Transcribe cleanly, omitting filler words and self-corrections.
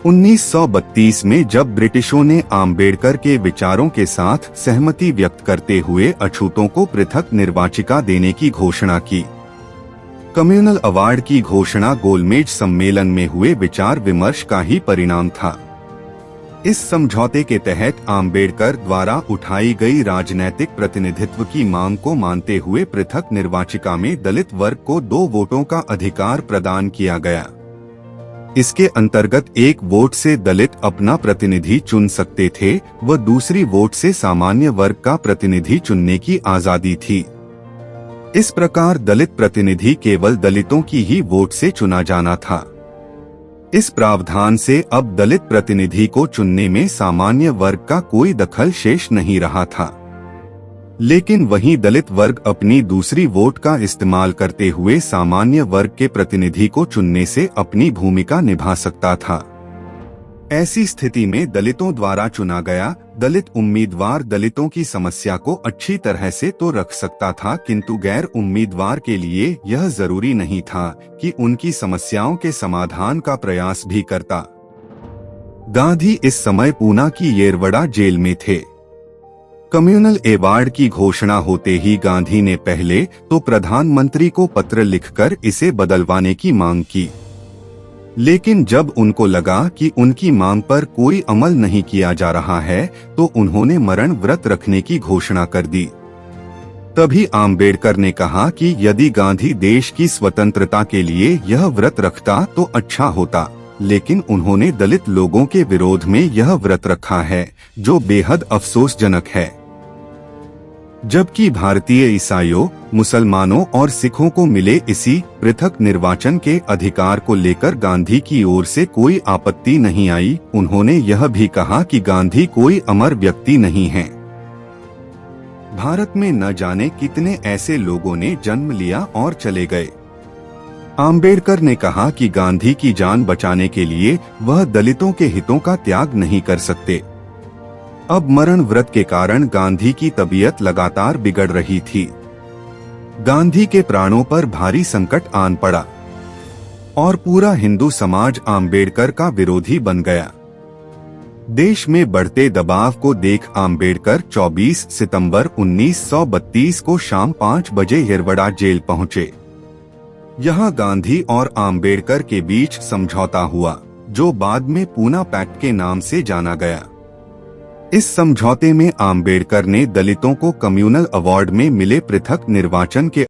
1932 में जब ब्रिटिशों ने आम्बेडकर के विचारों के साथ सहमति व्यक्त करते हुए अछूतों को पृथक निर्वाचिका देने की घोषणा की। कम्युनल अवार्ड की घोषणा गोलमेज सम्मेलन में हुए विचार विमर्श का ही परिणाम था। इस समझौते के तहत आम्बेडकर द्वारा उठाई गई राजनैतिक प्रतिनिधित्व की मांग को मानते हुए पृथक निर्वाचिका में दलित वर्ग को 2 वोटों का अधिकार प्रदान किया गया। इसके अंतर्गत 1 वोट से दलित अपना प्रतिनिधि चुन सकते थे व दूसरी वोट से सामान्य वर्ग का प्रतिनिधि चुनने की आजादी थी। इस प्रकार दलित प्रतिनिधि केवल दलितों की ही वोट से चुना जाना था। इस प्रावधान से अब दलित प्रतिनिधि को चुनने में सामान्य वर्ग का कोई दखल शेष नहीं रहा था। लेकिन वहीं दलित वर्ग अपनी दूसरी वोट का इस्तेमाल करते हुए सामान्य वर्ग के प्रतिनिधि को चुनने से अपनी भूमिका निभा सकता था। ऐसी स्थिति में दलितों द्वारा चुना गया दलित उम्मीदवार दलितों की समस्या को अच्छी तरह से तो रख सकता था, किंतु गैर उम्मीदवार के लिए यह जरूरी नहीं था कि उनकी समस्याओं के समाधान का प्रयास भी करता। गांधी इस समय पूना की येरवड़ा जेल में थे। कम्युनल अवार्ड की घोषणा होते ही गांधी ने पहले तो प्रधानमंत्री को पत्र लिखकर इसे बदलवाने की मांग की, लेकिन जब उनको लगा कि उनकी मांग पर कोई अमल नहीं किया जा रहा है तो उन्होंने मरण व्रत रखने की घोषणा कर दी। तभी आम्बेडकर ने कहा कि यदि गांधी देश की स्वतंत्रता के लिए यह व्रत रखता तो अच्छा होता, लेकिन उन्होंने दलित लोगों के विरोध में यह व्रत रखा है, जो बेहद अफसोसजनक है। जबकि भारतीय ईसाइयों, मुसलमानों और सिखों को मिले इसी पृथक निर्वाचन के अधिकार को लेकर गांधी की ओर से कोई आपत्ति नहीं आई। उन्होंने यह भी कहा कि गांधी कोई अमर व्यक्ति नहीं है। भारत में न जाने कितने ऐसे लोगों ने जन्म लिया और चले गए। आम्बेडकर ने कहा कि गांधी की जान बचाने के लिए वह दलितों के हितों का त्याग नहीं कर सकते। अब मरण व्रत के कारण गांधी की तबीयत लगातार बिगड़ रही थी। गांधी के प्राणों पर भारी संकट आन पड़ा और पूरा हिंदू समाज आम्बेडकर का विरोधी बन गया। देश में बढ़ते दबाव को देख आम्बेडकर 24 सितंबर 1932 को शाम 5 बजे येरवड़ा जेल पहुंचे। यहाँ गांधी और आम्बेडकर के बीच समझौता हुआ, जो बाद में पूना पैक्ट के नाम से जाना गया। इस समझौते में आम्बेडकर ने दलितों को कम्युनल अवार्ड में मिले पृथक निर्वाचन के